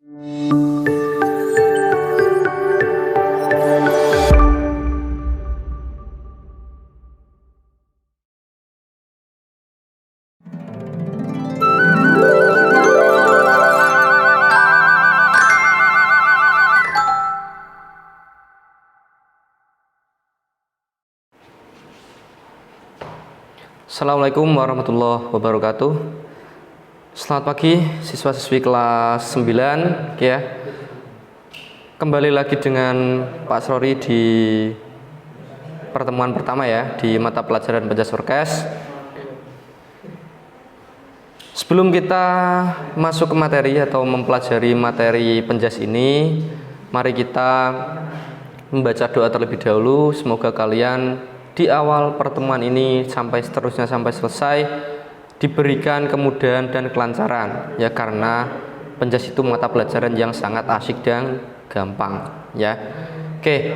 Assalamualaikum warahmatullahi wabarakatuh. Selamat pagi siswa-siswi kelas 9 ya. Kembali lagi dengan Pak Asrori di pertemuan pertama ya di mata pelajaran Pencasurkes. Sebelum kita masuk ke materi atau mempelajari materi Penjas ini, mari kita membaca doa terlebih dahulu. Semoga kalian di awal pertemuan ini sampai seterusnya sampai selesai diberikan kemudahan dan kelancaran ya, karena Penjas itu mata pelajaran yang sangat asyik dan gampang ya. Oke,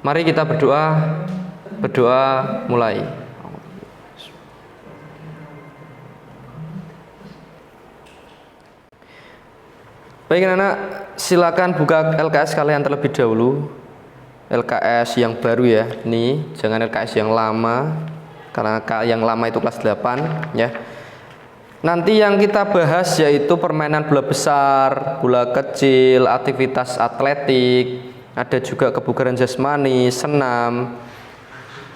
mari kita berdoa mulai. Baik anak, silakan buka LKS kalian terlebih dahulu. LKS yang baru ya, ini jangan LKS yang lama, karena yang lama itu kelas 8 ya. Nanti yang kita bahas yaitu permainan bola besar, bola kecil, aktivitas atletik, ada juga kebugaran jasmani, senam,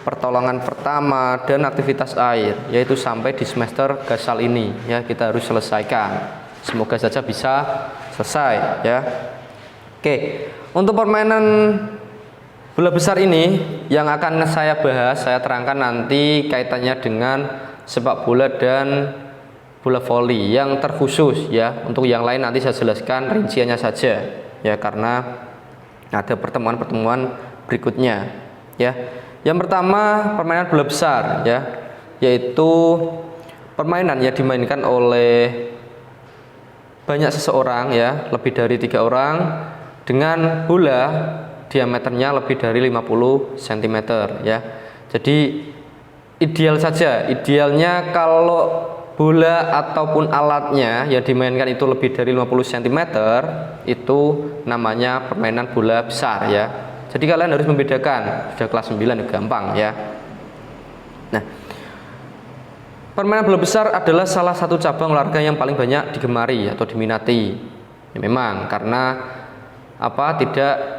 pertolongan pertama, dan aktivitas air, yaitu sampai di semester gasal ini ya, kita harus selesaikan. Semoga saja bisa selesai ya. Oke, untuk permainan bola besar ini yang akan saya bahas, saya terangkan nanti kaitannya dengan sepak bola dan bola voli yang terkhusus ya. Untuk yang lain nanti saya jelaskan rinciannya saja ya, karena ada pertemuan-pertemuan berikutnya ya. Yang pertama permainan bola besar ya, yaitu permainan yang dimainkan oleh banyak seseorang ya, lebih dari 3 orang dengan bola diameternya lebih dari 50 cm ya. Jadi idealnya kalau bola ataupun alatnya yang dimainkan itu lebih dari 50 cm, itu namanya permainan bola besar ya. Jadi kalian harus membedakan, sudah kelas 9 gampang ya. Nah, permainan bola besar adalah salah satu cabang olahraga yang paling banyak digemari atau diminati ya, memang karena tidak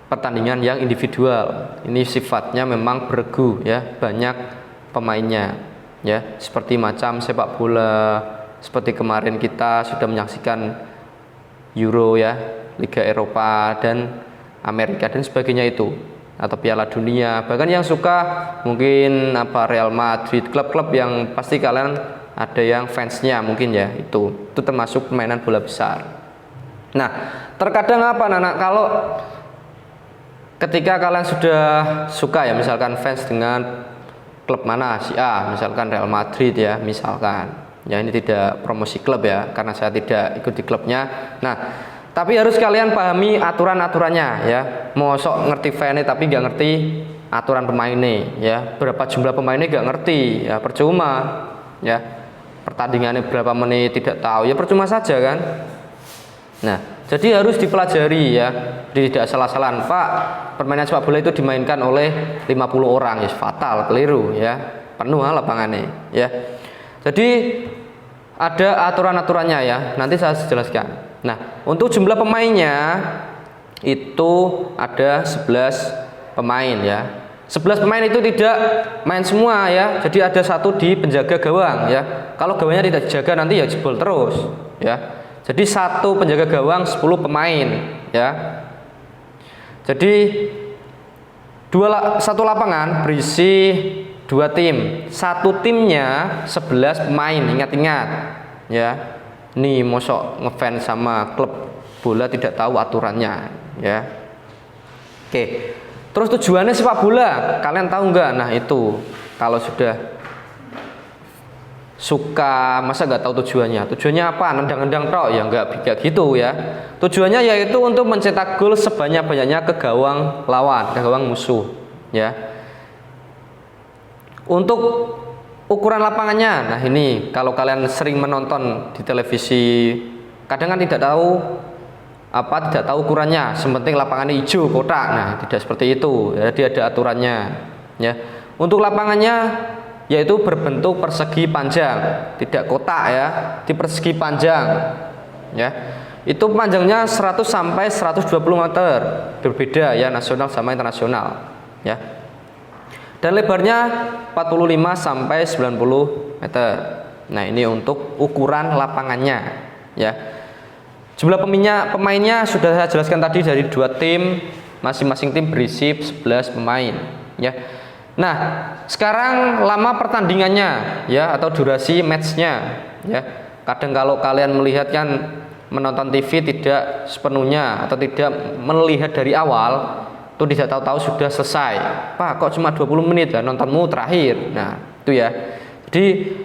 pertandingan yang individual. Ini sifatnya memang beregu ya, banyak pemainnya ya, seperti macam sepak bola, seperti kemarin kita sudah menyaksikan Euro ya, Liga Eropa dan Amerika dan sebagainya itu, atau Piala Dunia. Bahkan yang suka mungkin Real Madrid, klub-klub yang pasti kalian ada yang fansnya mungkin ya, itu termasuk permainan bola besar. Nah, terkadang anak kalau ketika kalian sudah suka ya, misalkan fans dengan klub mana, si A, misalkan Real Madrid ya, misalkan ya, ini tidak promosi klub ya, karena saya tidak ikut di klubnya. Nah, tapi harus kalian pahami aturan-aturannya ya. Mosok ngerti fansnya tapi nggak ngerti aturan pemainnya ya, berapa jumlah pemainnya nggak ngerti ya, percuma ya. Pertandingannya berapa menit tidak tahu ya, percuma saja kan. Nah, jadi harus dipelajari ya, tidak salah-salahan. Pak, permainan sepak bola itu dimainkan oleh 50 orang ya, fatal, keliru ya, penuh lapangannya ya. Jadi ada aturan-aturannya ya, nanti saya jelaskan. Nah, untuk jumlah pemainnya itu ada 11 pemain ya. 11 pemain itu tidak main semua ya, jadi ada satu di penjaga gawang ya. Kalau gawangnya tidak dijaga nanti ya jebol terus ya. Jadi satu penjaga gawang 10 pemain ya. Jadi satu lapangan berisi 2 tim. Satu timnya 11 pemain, ingat-ingat ya. Nih mosok ngefans sama klub bola tidak tahu aturannya ya. Oke. Terus tujuannya sepak bola, kalian tahu nggak? Nah itu kalau sudah suka, masa nggak tahu tujuannya? Tujuannya apa? Nendang-nendang tok ya, nggak gitu ya. Tujuannya yaitu untuk mencetak gol sebanyak-banyaknya ke gawang lawan, ke gawang musuh ya. Untuk ukuran lapangannya, nah ini kalau kalian sering menonton di televisi Kadang kan tidak tahu ukurannya, sepenting lapangannya hijau kotak. Nah, tidak seperti itu. Jadi ada aturannya ya. Untuk lapangannya yaitu berbentuk persegi panjang, tidak kotak ya, di persegi panjang ya. Itu panjangnya 100 sampai 120 meter. Berbeda ya, nasional sama internasional ya. Dan lebarnya 45 sampai 90 meter. Nah, ini untuk ukuran lapangannya ya. Jumlah pemainnya sudah saya jelaskan tadi, dari 2 tim, masing-masing tim berisi 11 pemain ya. Nah, sekarang lama pertandingannya ya, atau durasi matchnya ya. Kadang kalau kalian melihat kan, menonton TV tidak sepenuhnya atau tidak melihat dari awal, itu tidak tahu-tahu sudah selesai. Pak, kok cuma 20 menit ya nontonmu terakhir. Nah, itu ya. Jadi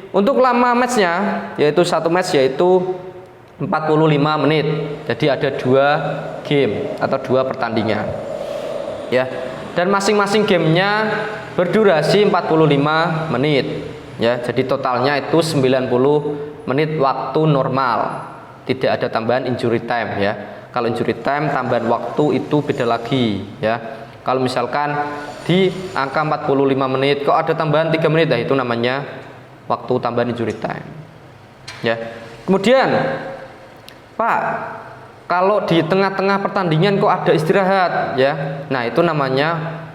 untuk lama matchnya, yaitu satu match yaitu 45 menit. Jadi ada 2 game atau 2 pertandingan ya. Dan masing-masing gamenya berdurasi 45 menit ya. Jadi totalnya itu 90 menit waktu normal. Tidak ada tambahan injury time ya. Kalau injury time tambahan waktu itu beda lagi ya. Kalau misalkan di angka 45 menit kok ada tambahan 3 menit, nah itu namanya waktu tambahan injury time ya. Kemudian, Pak, kalau di tengah-tengah pertandingan kok ada istirahat ya. Nah, itu namanya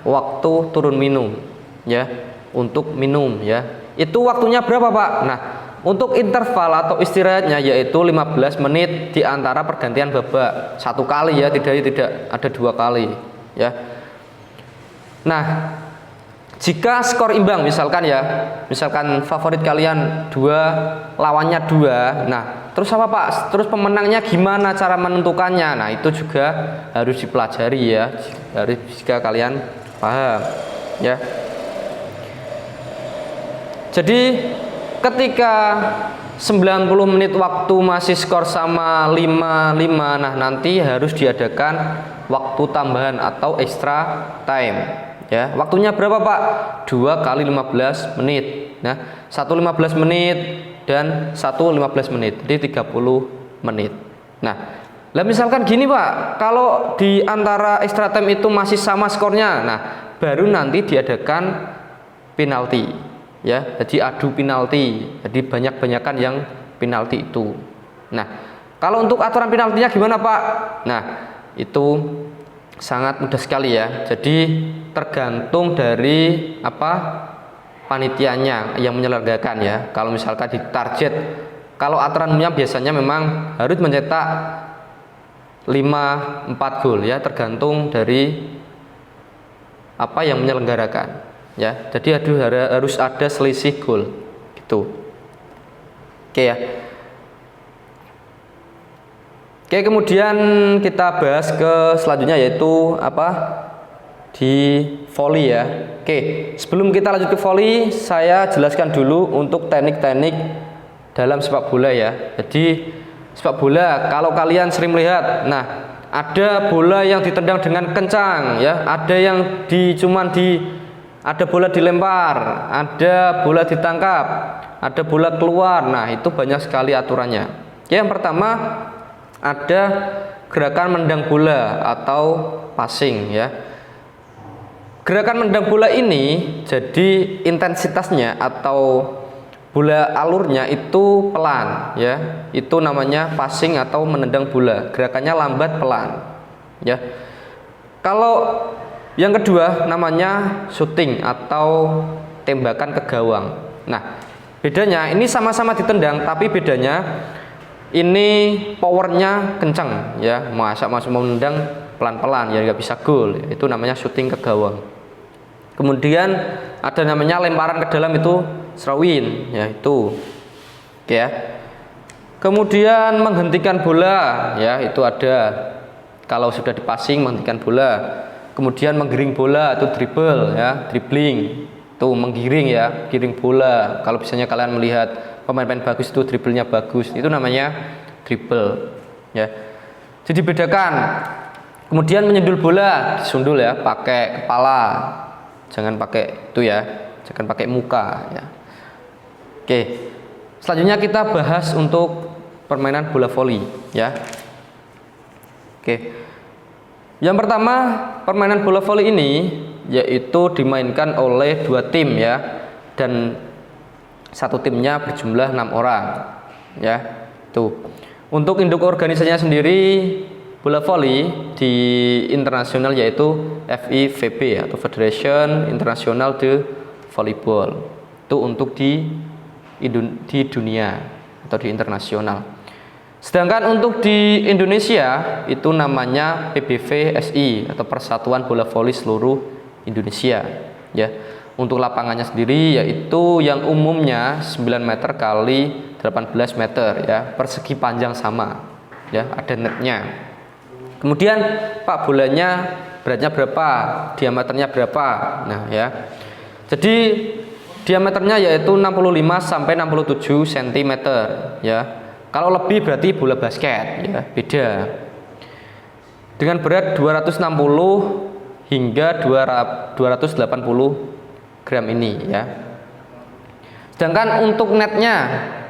waktu turun minum ya, untuk minum ya. Itu waktunya berapa, Pak? Nah, untuk interval atau istirahatnya yaitu 15 menit di antara pergantian babak. 1 kali ya, tidak ada 2 kali ya. Nah, jika skor imbang misalkan favorit kalian 2, lawannya 2. Nah, terus apa, Pak? Terus pemenangnya gimana cara menentukannya? Nah, itu juga harus dipelajari ya, jika kalian paham ya. Jadi ketika 90 menit waktu masih skor sama 5-5, nah nanti harus diadakan waktu tambahan atau extra time ya. Waktunya berapa, Pak? 2 kali 15 menit. Nah, 1 15 menit dan 1 15 menit. Jadi 30 menit. Nah, lah misalkan gini, Pak, kalau di antara extra time itu masih sama skornya, nah baru nanti diadakan penalti ya. Jadi adu penalti. Jadi banyak-banyakan yang penalti itu. Nah, kalau untuk aturan penaltinya gimana, Pak? Nah, itu sangat mudah sekali ya. Jadi tergantung dari panitianya yang menyelenggarakan ya. Kalau misalkan di target, kalau aturannya biasanya memang harus mencetak 5-4 gol ya, tergantung dari yang menyelenggarakan ya. Jadi harus ada selisih gol gitu. Oke ya. Oke, kemudian kita bahas ke selanjutnya yaitu di volley ya. Oke, sebelum kita lanjut ke volley, saya jelaskan dulu untuk teknik-teknik dalam sepak bola ya. Jadi sepak bola, kalau kalian sering melihat, nah ada bola yang ditendang dengan kencang ya, ada yang ada bola dilempar, ada bola ditangkap, ada bola keluar. Nah, itu banyak sekali aturannya. Yang pertama ada gerakan mendang bola atau passing ya. Gerakan mendang bola ini jadi intensitasnya atau bola alurnya itu pelan ya. Itu namanya passing atau menendang bola. Gerakannya lambat pelan ya. Kalau yang kedua namanya shooting atau tembakan ke gawang. Nah, bedanya ini sama-sama ditendang, tapi bedanya ini powernya kencang ya. Masa masuk menendang pelan-pelan ya nggak bisa gol. Itu namanya shooting ke gawang. Kemudian ada namanya lemparan ke dalam, itu throw-in ya, itu oke ya. Kemudian menghentikan bola ya, itu ada kalau sudah dipassing menghentikan bola. Kemudian menggiring bola itu dribble ya, dribbling itu menggiring ya, giring bola. Kalau misalnya kalian melihat pemain-pemain bagus itu dribblenya bagus, itu namanya dribble ya. Jadi bedakan. Kemudian menyundul bola, disundul ya, pakai kepala. Jangan pakai itu ya, jangan pakai muka ya. Oke. Selanjutnya kita bahas untuk permainan bola voli ya. Oke. Yang pertama, permainan bola voli ini yaitu dimainkan oleh 2 tim ya, dan satu timnya berjumlah 6 orang ya. Tuh. Untuk induk organisasinya sendiri bola voli di internasional yaitu FIVB atau Federation International de Volleyball. Itu untuk di dunia atau di internasional. Sedangkan untuk di Indonesia itu namanya PBVSI atau Persatuan Bola Voli Seluruh Indonesia ya. Untuk lapangannya sendiri yaitu yang umumnya 9 meter kali 18 meter ya, persegi panjang sama ya, ada netnya. Kemudian pak bolanya beratnya berapa, diameternya berapa. Nah ya, jadi diameternya yaitu 65 sampai 67 cm ya. Kalau lebih berarti bola basket ya, beda. Dengan berat 260 hingga 280 gram ini ya. Sedangkan untuk netnya,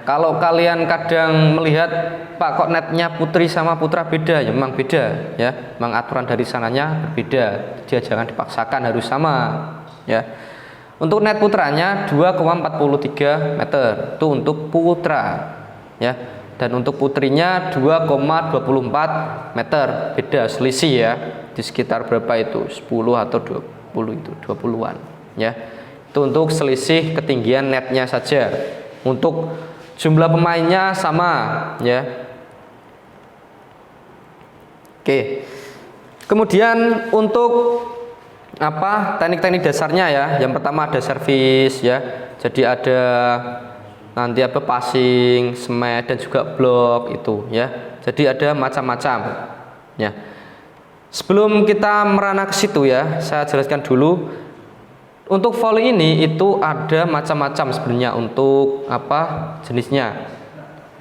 kalau kalian kadang melihat Pak kok netnya putri sama putra beda, ya memang beda ya, memang aturan dari sananya berbeda. Dia jangan dipaksakan harus sama ya. Untuk net putranya 2,43 meter itu untuk putra ya, dan untuk putrinya 2,24 meter, beda selisih ya, di sekitar berapa itu 10 atau 20 itu 20-an ya. Itu untuk selisih ketinggian netnya saja. Untuk jumlah pemainnya sama ya. Oke. Kemudian untuk teknik-teknik dasarnya ya. Yang pertama ada servis ya. Jadi ada nanti passing, smash dan juga block itu ya. Jadi ada macam-macam ya. Sebelum kita merana ke situ ya, saya jelaskan dulu. Untuk volley ini itu ada macam-macam sebenarnya untuk jenisnya.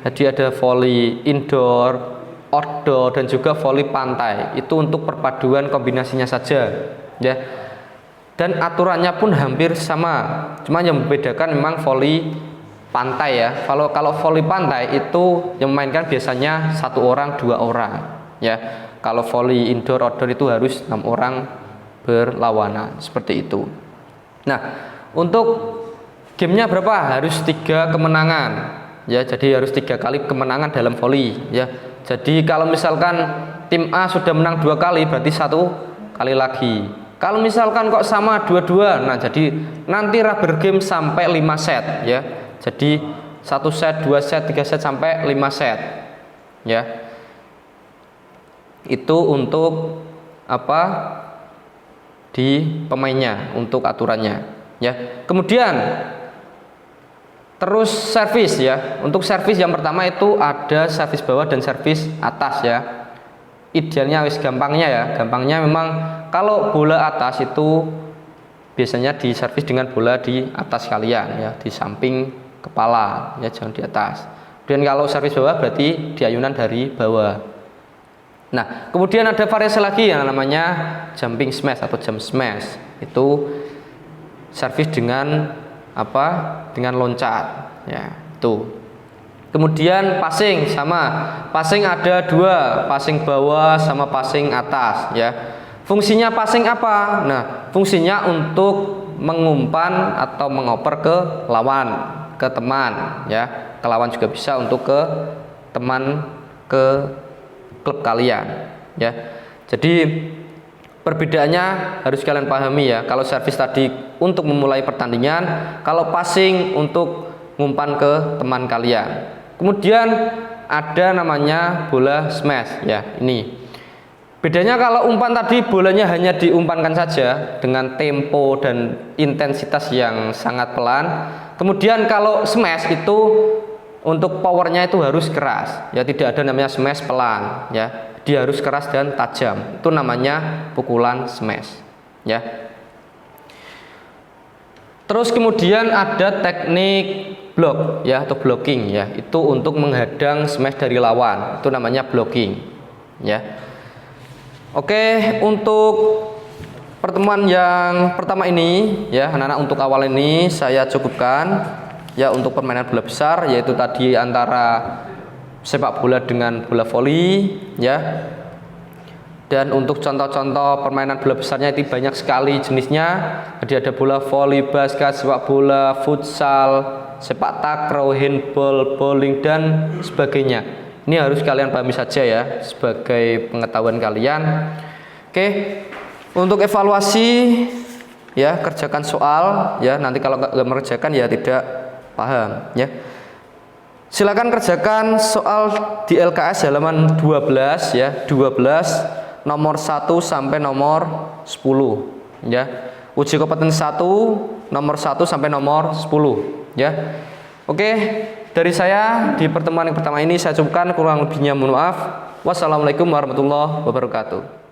Jadi ada volley indoor, outdoor dan juga volley pantai. Itu untuk perpaduan kombinasinya saja ya. Dan aturannya pun hampir sama. Cuma yang membedakan memang volley pantai ya. Kalau volley pantai itu yang memainkan biasanya 1 orang, 2 orang ya. Kalau volley indoor, outdoor itu harus 6 orang berlawanan seperti itu. Nah, untuk gamenya berapa? Harus 3 kemenangan ya. Jadi harus 3 kali kemenangan dalam volley ya. Jadi kalau misalkan tim A sudah menang 2 kali berarti 1 kali lagi. Kalau misalkan kok sama 2-2, nah jadi nanti rubber game sampai 5 set ya. Jadi 1 set, 2 set, 3 set sampai 5 set ya. Itu untuk di pemainnya, untuk aturannya ya. Kemudian terus servis ya. Untuk servis yang pertama itu ada servis bawah dan servis atas ya. Idealnya gampangnya ya, gampangnya memang kalau bola atas itu biasanya diservis dengan bola di atas kalian ya, di samping kepala ya, jangan di atas. Dan kalau servis bawah berarti di ayunan dari bawah. Nah, kemudian ada variasi lagi yang namanya jumping smash atau jump smash. Itu servis dengan dengan loncat ya, itu. Kemudian passing sama. Passing ada 2, passing bawah sama passing atas ya. Fungsinya passing apa? Nah, fungsinya untuk mengumpan atau mengoper ke lawan, ke teman ya. Ke lawan juga bisa, untuk ke teman, ke klub kalian ya. Jadi perbedaannya harus kalian pahami ya. Kalau servis tadi untuk memulai pertandingan, kalau passing untuk ngumpan ke teman kalian. Kemudian ada namanya bola smash ya. Ini bedanya, kalau umpan tadi bolanya hanya diumpankan saja dengan tempo dan intensitas yang sangat pelan. Kemudian kalau smash itu untuk powernya itu harus keras ya, tidak ada namanya smash pelan ya, dia harus keras dan tajam. Itu namanya pukulan smash ya. Terus kemudian ada teknik block ya, atau blocking ya, itu untuk menghadang smash dari lawan, itu namanya blocking ya. Oke, untuk pertemuan yang pertama ini ya anak-anak, untuk awal ini saya cukupkan ya. Untuk permainan bola besar yaitu tadi antara sepak bola dengan bola voli ya. Dan untuk contoh-contoh permainan bola besarnya itu banyak sekali jenisnya. Jadi ada bola voli, basket, sepak bola, futsal, sepak takraw, handball, bowling dan sebagainya. Ini harus kalian pahami saja ya sebagai pengetahuan kalian. Oke. Untuk evaluasi ya, kerjakan soal ya. Nanti kalau nggak mengerjakan ya tidak paham ya. Silakan kerjakan soal di LKS halaman 12 ya, 12 nomor 1 sampai nomor 10 ya. Uji kompetensi 1 nomor 1 sampai nomor 10 ya. Oke, dari saya di pertemuan yang pertama ini saya ucapkan kurang lebihnya mohon maaf. Wassalamualaikum warahmatullahi wabarakatuh.